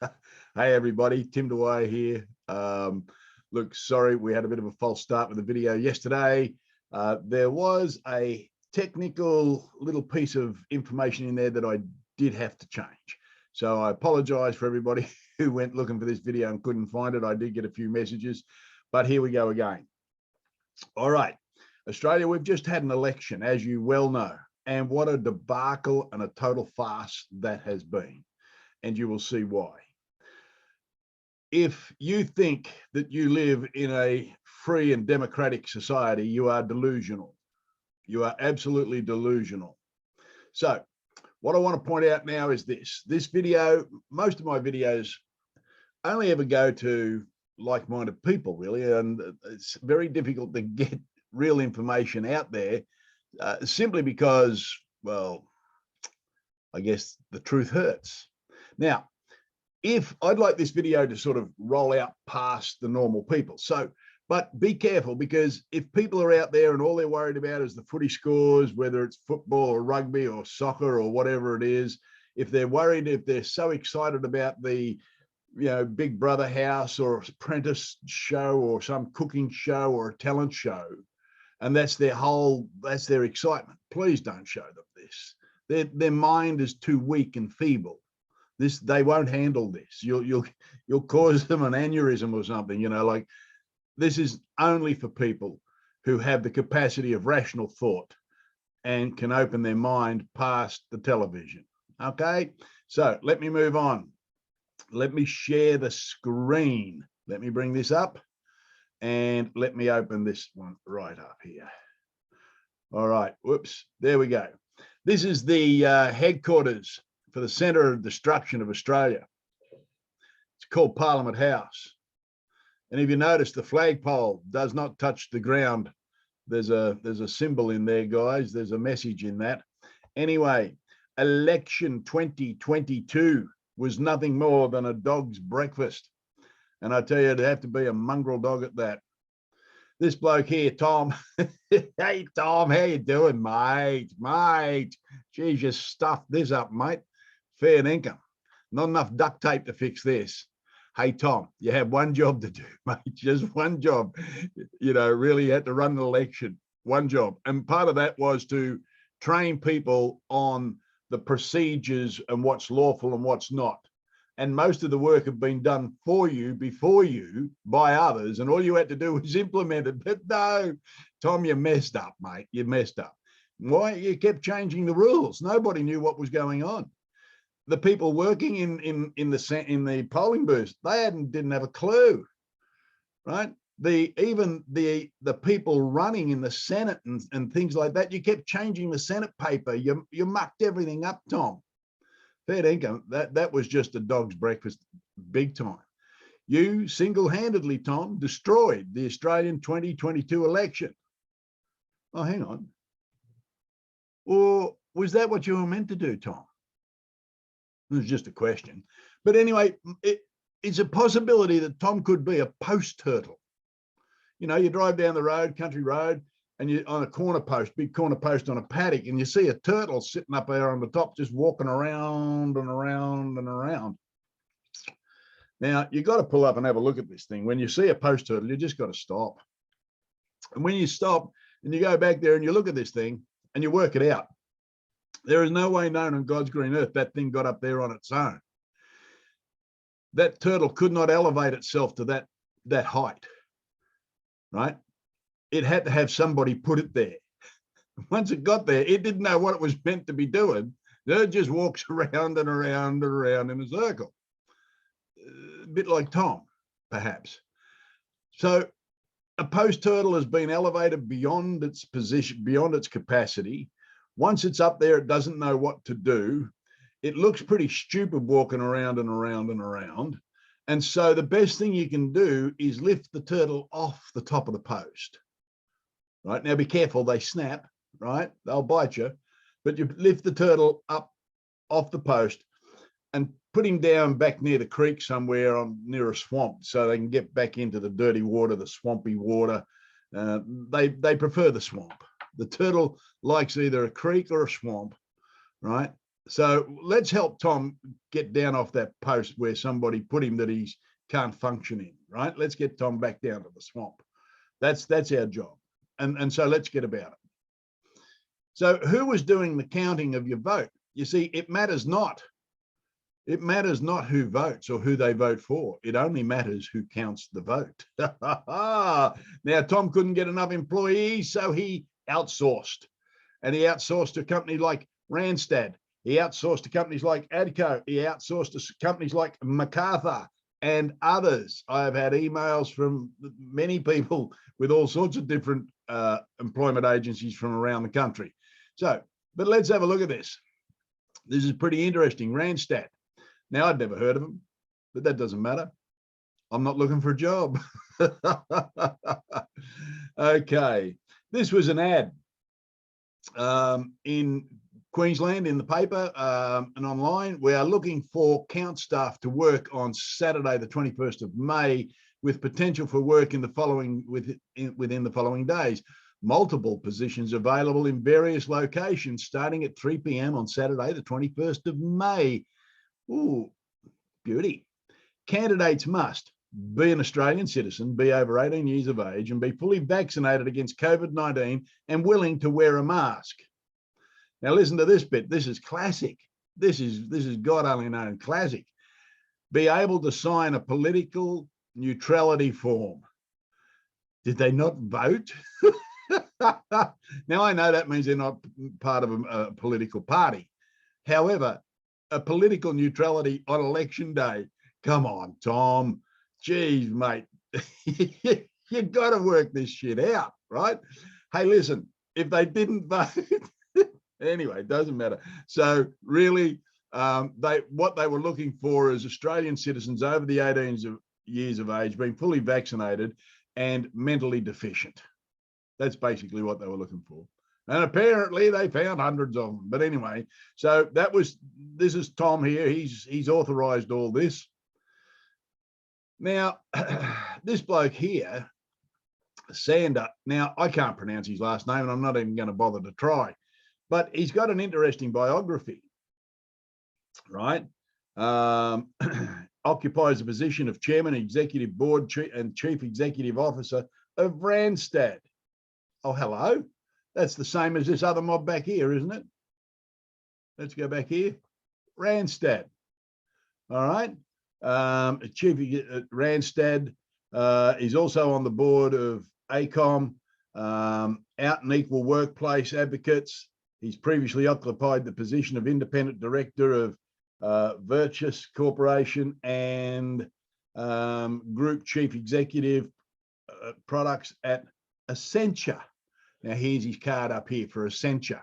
Hey everybody, Tim Dwyer here. Look, sorry, we had a bit of a false start with the video yesterday. There was a technical little piece of information in there that I did have to change. So I apologize for everybody who went looking for this video and couldn't find it. I did get a few messages, but here we go again. All right, Australia, we've just had an election, as you well know, and what a debacle and a total farce that has been. And you will see why. If you think that you live in a free and democratic society, you are delusional. You are absolutely delusional. So what I want to point out now is this video, most of my videos only ever go to like-minded people, really, and it's very difficult to get real information out there simply because, well, I guess the truth hurts. Now, if I'd like this video to sort of roll out past the normal people. So, but be careful, because if people are out there and all they're worried about is the footy scores, whether it's football or rugby or soccer or whatever it is, if they're worried, if they're so excited about the, Big Brother house or apprentice show or some cooking show or a talent show, and that's their excitement, please don't show them this. Their mind is too weak and feeble. They won't handle this. You'll cause them an aneurysm or something, like this is only for people who have the capacity of rational thought and can open their mind past the television. Okay, so let me move on. Let me share the screen. Let me bring this up and let me open this one right up here. All right, whoops, there we go. This is the headquarters for the Centre of Destruction of Australia. It's called Parliament House. And if you notice, the flagpole does not touch the ground. There's a symbol in there, guys. There's a message in that. Anyway, election 2022 was nothing more than a dog's breakfast. And I tell you, it'd have to be a mongrel dog at that. This bloke here, Tom. Hey, Tom, how you doing, mate? Mate, geez, you stuffed this up, mate. Fair income. Not enough duct tape to fix this. Hey, Tom, you have one job to do, mate. Just one job. Really had to run an election. One job. And part of that was to train people on the procedures and what's lawful and what's not. And most of the work had been done for you, before you, by others. And all you had to do was implement it. But no, Tom, you messed up, mate. You messed up. Why? You kept changing the rules. Nobody knew what was going on. The people working in the polling booths, they didn't have a clue, right? Even the people running in the Senate and things like that, you kept changing the Senate paper. You mucked everything up, Tom. Fair income. That was just a dog's breakfast, big time. You single-handedly, Tom, destroyed the Australian 2022 election. Oh, hang on. Or was that what you were meant to do, Tom? It was just a question. But anyway, it's a possibility that Tom could be a post turtle. You drive down the road, country road, and you're on a corner post, big corner post on a paddock, and you see a turtle sitting up there on the top, just walking around and around and around. Now, you've got to pull up and have a look at this thing. When you see a post turtle, you just got to stop. And when you stop and you go back there and you look at this thing and you work it out, there is no way known on God's green earth that thing got up there on its own. That turtle could not elevate itself to that height, right? It had to have somebody put it there. Once it got there, it didn't know what it was meant to be doing. It just walks around and around and around in a circle. A bit like Tom, perhaps. So a post turtle has been elevated beyond its position, beyond its capacity. Once it's up there, it doesn't know what to do. It looks pretty stupid walking around and around and around. And so the best thing you can do is lift the turtle off the top of the post. Right, now be careful, they snap, right? They'll bite you. But you lift the turtle up off the post and put him down back near the creek somewhere near a swamp, so they can get back into the dirty water, the swampy water. They prefer the swamp. The turtle likes either a creek or a swamp, right? So let's help Tom get down off that post where somebody put him that he can't function in, right? Let's get Tom back down to the swamp. That's our job. And so let's get about it. So who was doing the counting of your vote? You see, it matters not. It matters not who votes or who they vote for. It only matters who counts the vote. Now, Tom couldn't get enough employees, so he outsourced. And he outsourced to a company like Randstad. He outsourced to companies like ADCO. He outsourced to companies like MacArthur and others. I've had emails from many people with all sorts of different employment agencies from around the country. So, but let's have a look at this. This is pretty interesting. Randstad. Now, I'd never heard of them, but that doesn't matter. I'm not looking for a job. Okay. This was an ad in Queensland in the paper and online. We are looking for count staff to work on Saturday, the 21st of May, with potential for work in the following within the following days. Multiple positions available in various locations starting at 3 p.m. on Saturday, the 21st of May. Ooh, beauty. Candidates must be an Australian citizen, be over 18 years of age, and be fully vaccinated against COVID-19 and willing to wear a mask. Now listen to this bit. This is classic. This is God only known classic. Be able to sign a political neutrality form. Did they not vote? Now I know that means they're not part of a political party. However, a political neutrality on election day. Come on, Tom. Geez, mate. You got to work this shit out, right? Hey, listen, if they didn't vote, anyway, it doesn't matter. So really, what they were looking for is Australian citizens over the 18 years of age being fully vaccinated and mentally deficient. That's basically what they were looking for. And apparently they found hundreds of them. But anyway, so this is Tom here. He's authorized all this. Now, this bloke here, Sander, now I can't pronounce his last name and I'm not even going to bother to try, but he's got an interesting biography, right? Occupies the position of chairman, executive board, and chief executive officer of Randstad. Oh, hello. That's the same as this other mob back here, isn't it? Let's go back here. Randstad. All right. Chief Randstad is also on the board of ACOM, Out and Equal Workplace Advocates. He's previously occupied the position of independent director of Virtus Corporation and group chief executive products at Accenture. Now, here's his card up here for Accenture.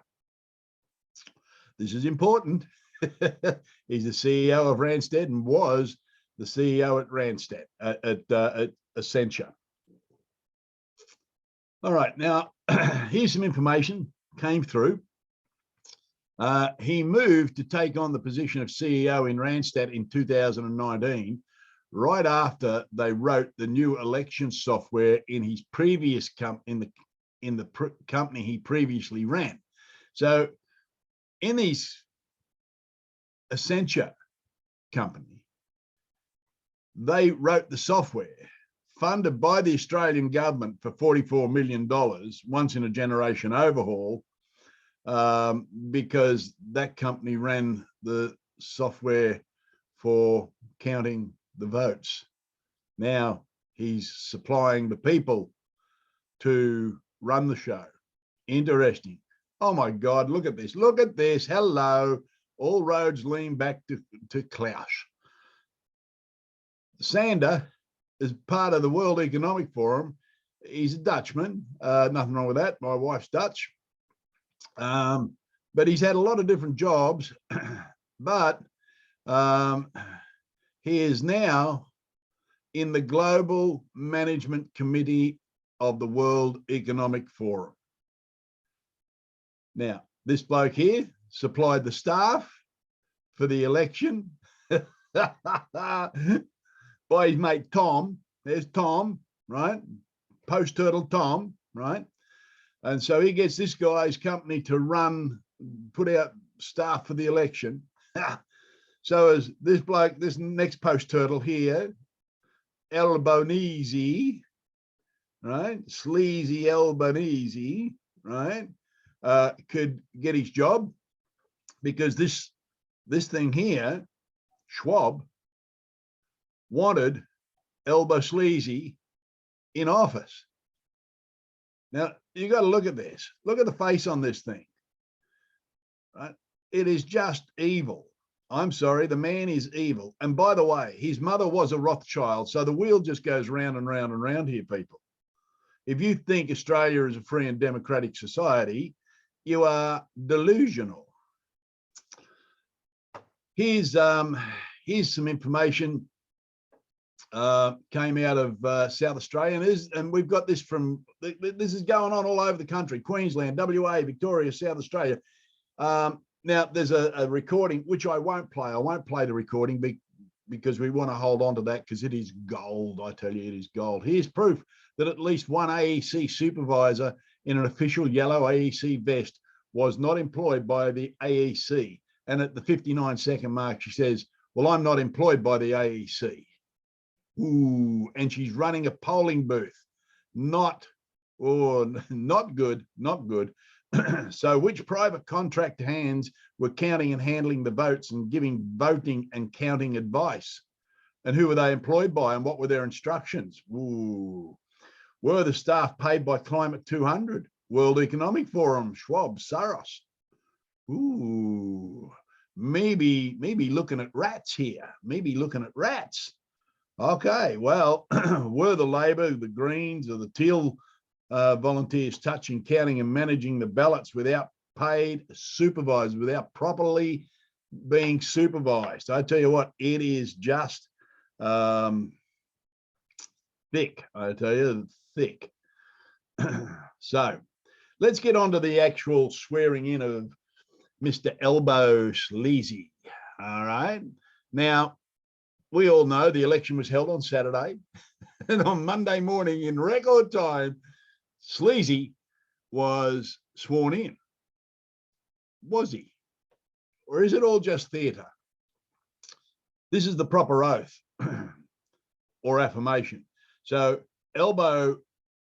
This is important. He's the CEO of Randstad and was the CEO at Randstad, at Accenture. All right, now, here's some information came through. He moved to take on the position of CEO in Randstad in 2019, right after they wrote the new election software in his previous company he previously ran. So in his Accenture company, they wrote the software funded by the Australian government for $44 million, once in a generation overhaul, because that company ran the software for counting the votes. Now he's supplying the people to run the show. Interesting. Oh my God, look at this. Look at this. Hello. All roads lead back to Klaus. Sander is part of the World Economic Forum. He's a Dutchman. Nothing wrong with that. My wife's Dutch. But he's had a lot of different jobs. But he is now in the Global Management Committee of the World Economic Forum. Now, this bloke here supplied the staff for the election by his mate Tom. There's Tom, right? Post Turtle Tom, right? And so he gets this guy's company to put out staff for the election. So as this bloke, this next post turtle here, Albanese, right? Sleazy Albanese, right? Could get his job because this thing here, Schwab, wanted Elbow Sleazy in office. Now, you got to look at this. Look at the face on this thing. Right? It is just evil. I'm sorry, the man is evil. And by the way, his mother was a Rothschild, so the wheel just goes round and round and round here, people. If you think Australia is a free and democratic society, you are delusional. Here's some information came out of South Australia, and we've got this from, this is going on all over the country, Queensland, WA, Victoria, South Australia. Now, there's a recording, which I won't play. I won't play the recording because we want to hold on to that because it is gold. I tell you, it is gold. Here's proof that at least one AEC supervisor in an official yellow AEC vest was not employed by the AEC. And at the 59-second mark, she says, well, I'm not employed by the AEC. Ooh, and she's running a polling booth. Not good, not good. So which private contract hands were counting and handling the votes and giving voting and counting advice? And who were they employed by and what were their instructions? Ooh. Were the staff paid by Climate 200, World Economic Forum, Schwab, Soros? Ooh, maybe looking at rats here, maybe looking at rats. Okay, well, were the Labor, the Greens or the Teal volunteers touching, counting and managing the ballots without paid supervisors, without properly being supervised? I tell you what, it is just thick. I tell you, thick. So let's get on to the actual swearing in of Mr. Elbow Sleazy. All right. Now, we all know the election was held on Saturday, and on Monday morning in record time, Sleazy was sworn in. Was he? Or is it all just theatre? This is the proper oath or affirmation. So Elbow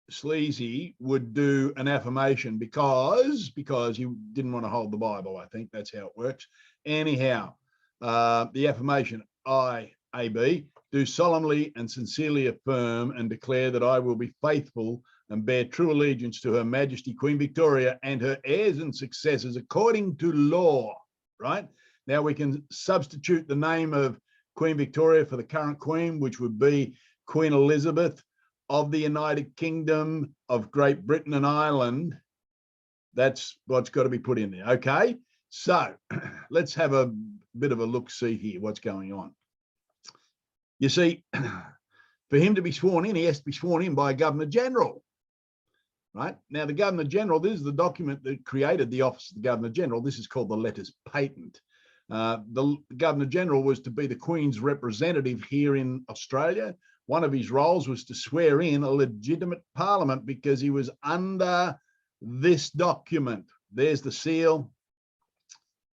Sleazy would do an affirmation because he didn't want to hold the Bible. I think that's how it works. Anyhow, the affirmation, I, AB, do solemnly and sincerely affirm and declare that I will be faithful and bear true allegiance to Her Majesty Queen Victoria and her heirs and successors according to law, right? Now we can substitute the name of Queen Victoria for the current Queen, which would be Queen Elizabeth of the United Kingdom of Great Britain and Ireland. That's what's got to be put in there, okay? So let's have a bit of a look-see here, what's going on. You see, for him to be sworn in, he has to be sworn in by a Governor-General, right? Now, the Governor-General, this is the document that created the Office of the Governor-General. This is called the Letters Patent. The Governor-General was to be the Queen's representative here in Australia. One of his roles was to swear in a legitimate parliament because he was under this document. There's the seal.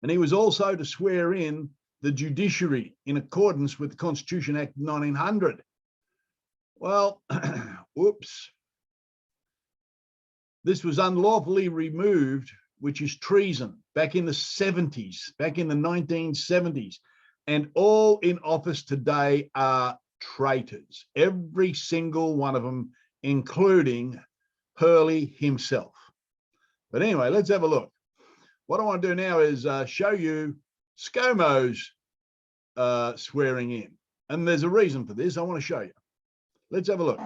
And he was also to swear in the judiciary in accordance with the Constitution Act 1900. Well, whoops. This was unlawfully removed, which is treason, back in the 70s, back in the 1970s. And all in office today are traitors, every single one of them, including Hurley himself. But anyway, let's have a look. What I want to do now is show you ScoMo's swearing in. And there's a reason for this. I want to show you. Let's have a look.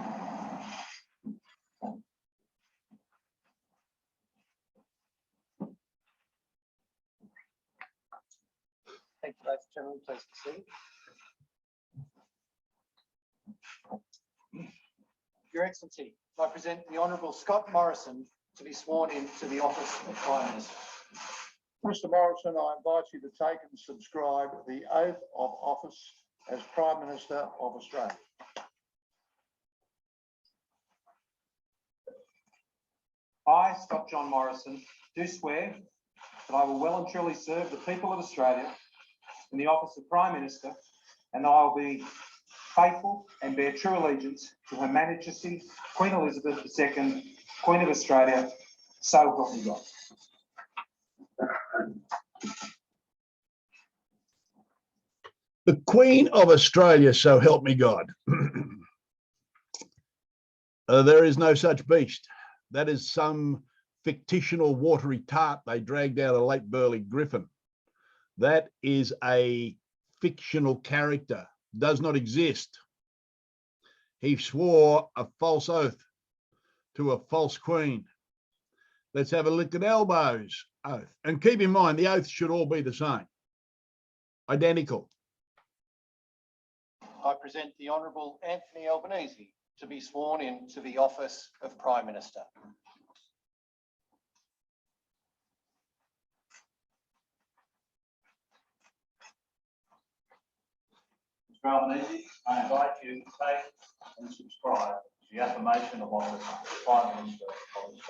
Thank you, ladies and gentlemen. Please proceed. Your Excellency, I present the Honourable Scott Morrison to be sworn in to the office of Prime Minister. Mr. Morrison, I invite you to take and subscribe the oath of office as Prime Minister of Australia. I, Scott John Morrison, do swear that I will well and truly serve the people of Australia in the office of Prime Minister, and that I will be faithful and bear true allegiance to Her Majesty Queen Elizabeth II, Queen of Australia, so help me God. The Queen of Australia, so help me God. There is no such beast. That is some fictional watery tart they dragged out of Lake Burley Griffin. That is a fictional character, does not exist. He swore a false oath to a false queen. Let's have a look at Albo's oath. And keep in mind, the oaths should all be the same, identical. I present the Honourable Anthony Albanese to be sworn in to the office of Prime Minister. Mr Albanese, I invite you to take and subscribe to the affirmation of office of Prime Minister of Australia.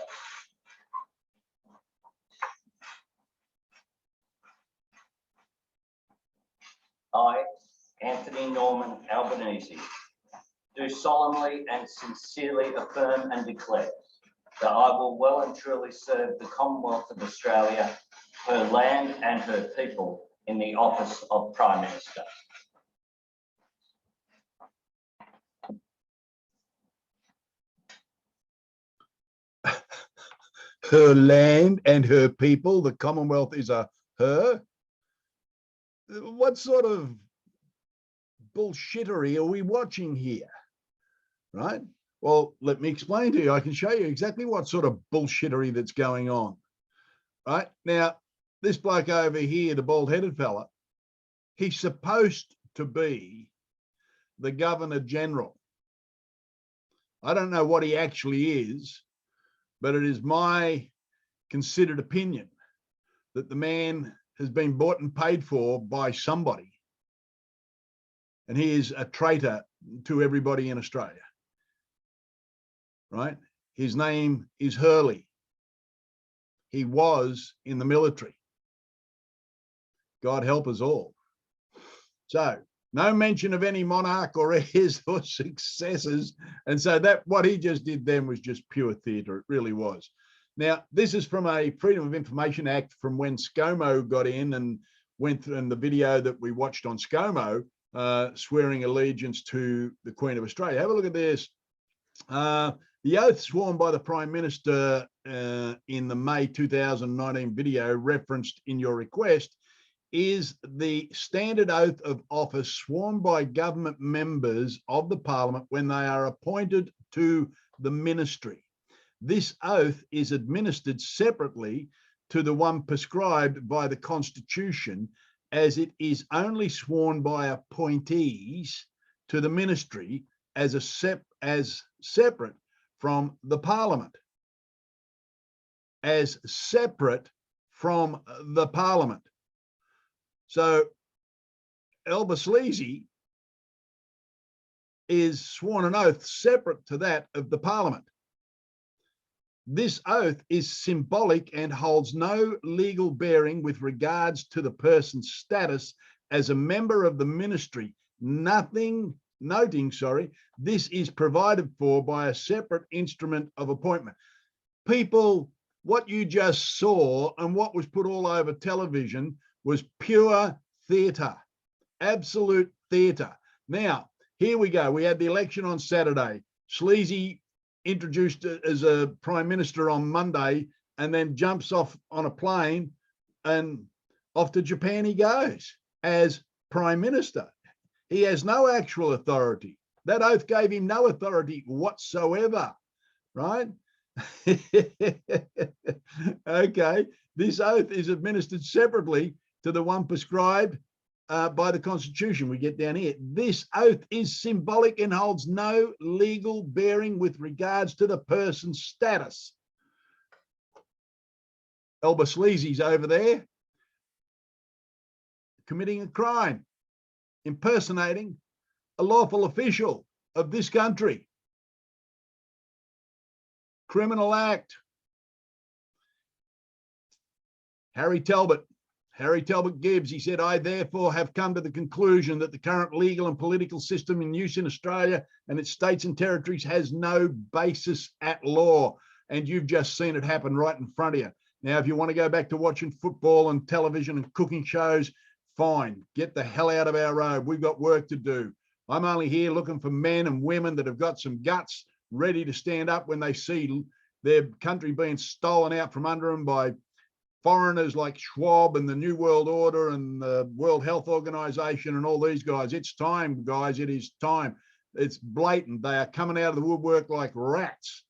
I, Anthony Norman Albanese, do solemnly and sincerely affirm and declare that I will well and truly serve the Commonwealth of Australia, her land and her people in the office of Prime Minister. Her land and her people, the Commonwealth is a her? What sort of bullshittery are we watching here, right? Well, let me explain to you. I can show you exactly what sort of bullshittery that's going on, right? Now, this bloke over here, the bald-headed fella, he's supposed to be the Governor General. I don't know what he actually is, but it is my considered opinion that the man has been bought and paid for by somebody. And he is a traitor to everybody in Australia, right? His name is Hurley. He was in the military. God help us all. So no mention of any monarch or heirs or successors. And so that what he just did then was just pure theatre. It really was. Now, this is from a Freedom of Information Act from when ScoMo got in and went through, and the video that we watched on ScoMo, swearing allegiance to the Queen of Australia. Have a look at this. The oath sworn by the Prime Minister in the May 2019 video referenced in your request is the standard oath of office sworn by government members of the Parliament when they are appointed to the ministry. This oath is administered separately to the one prescribed by the Constitution, as it is only sworn by appointees to the ministry as separate from the Parliament. As separate from the Parliament. So Albanese is sworn an oath separate to that of the Parliament. This oath is symbolic and holds no legal bearing with regards to the person's status as a member of the ministry. Noting, this is provided for by a separate instrument of appointment. People, what you just saw and what was put all over television was pure theatre, absolute theatre. Now, here we go. We had the election on Saturday. Sleazy introduced as a Prime Minister on Monday and then jumps off on a plane and off to Japan he goes as Prime Minister. He has no actual authority. That oath gave him no authority whatsoever, right? Okay, this oath is administered separately to the one prescribed by the Constitution. We get down here. This oath is symbolic and holds no legal bearing with regards to the person's status. Albanese over there committing a crime, impersonating a lawful official of this country. Criminal act. Harry Talbot Gibbs, he said, I therefore have come to the conclusion that the current legal and political system in use in Australia and its states and territories has no basis at law. And you've just seen it happen right in front of you. Now, if you want to go back to watching football and television and cooking shows, fine, get the hell out of our road. We've got work to do. I'm only here looking for men and women that have got some guts, ready to stand up when they see their country being stolen out from under them by foreigners like Schwab and the New World Order and the World Health Organization and all these guys. It's time, guys. It is time. It's blatant. They are coming out of the woodwork like rats.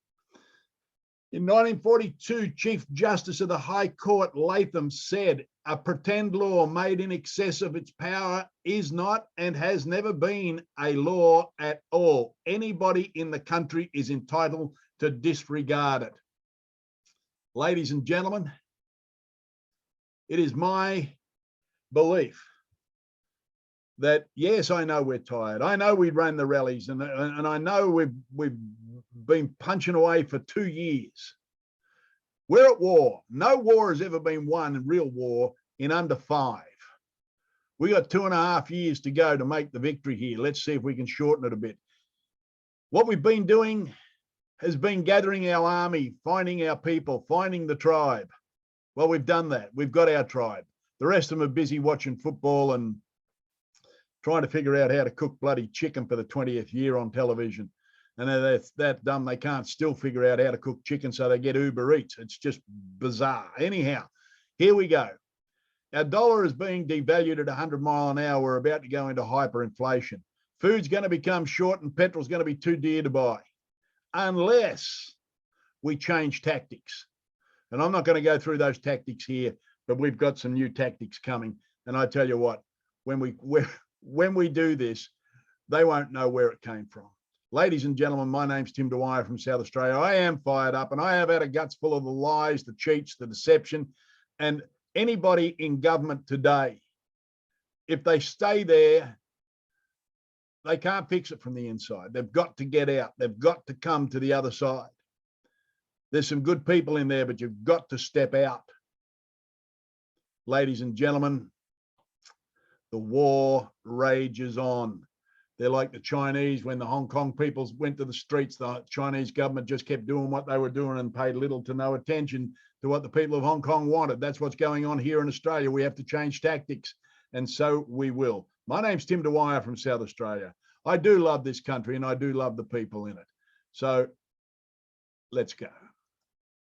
In 1942, Chief Justice of the High Court Latham said, a pretend law made in excess of its power is not and has never been a law at all. Anybody in the country is entitled to disregard it. Ladies and gentlemen, it is my belief that, yes, I know we're tired. I know we ran the rallies and I know we've been punching away for 2 years. We're at war. No war has ever been won in real war in under 5. We got 2.5 years to go to make the victory here. Let's see if we can shorten it a bit. What we've been doing has been gathering our army, finding our people, finding the tribe. Well, we've done that. We've got our tribe. The rest of them are busy watching football and trying to figure out how to cook bloody chicken for the 20th year on television. And that's that dumb. They can't still figure out how to cook chicken, so they get Uber Eats. It's just bizarre. Anyhow, here we go. Our dollar is being devalued at 100 miles an hour. We're about to go into hyperinflation. Food's going to become short and petrol's going to be too dear to buy unless we change tactics. And I'm not going to go through those tactics here, but we've got some new tactics coming. And I tell you what, when we do this, they won't know where it came from. Ladies and gentlemen, my name's Tim Dwyer from South Australia. I am fired up and I have had a guts full of the lies, the cheats, the deception. And anybody in government today, if they stay there, they can't fix it from the inside. They've got to get out. They've got to come to the other side. There's some good people in there, but you've got to step out. Ladies and gentlemen, the war rages on. They're like the Chinese. When the Hong Kong people went to the streets, the Chinese government just kept doing what they were doing and paid little to no attention to what the people of Hong Kong wanted. That's what's going on here in Australia. We have to change tactics, and so we will. My name's Tim Dwyer from South Australia. I do love this country and I do love the people in it. So let's go.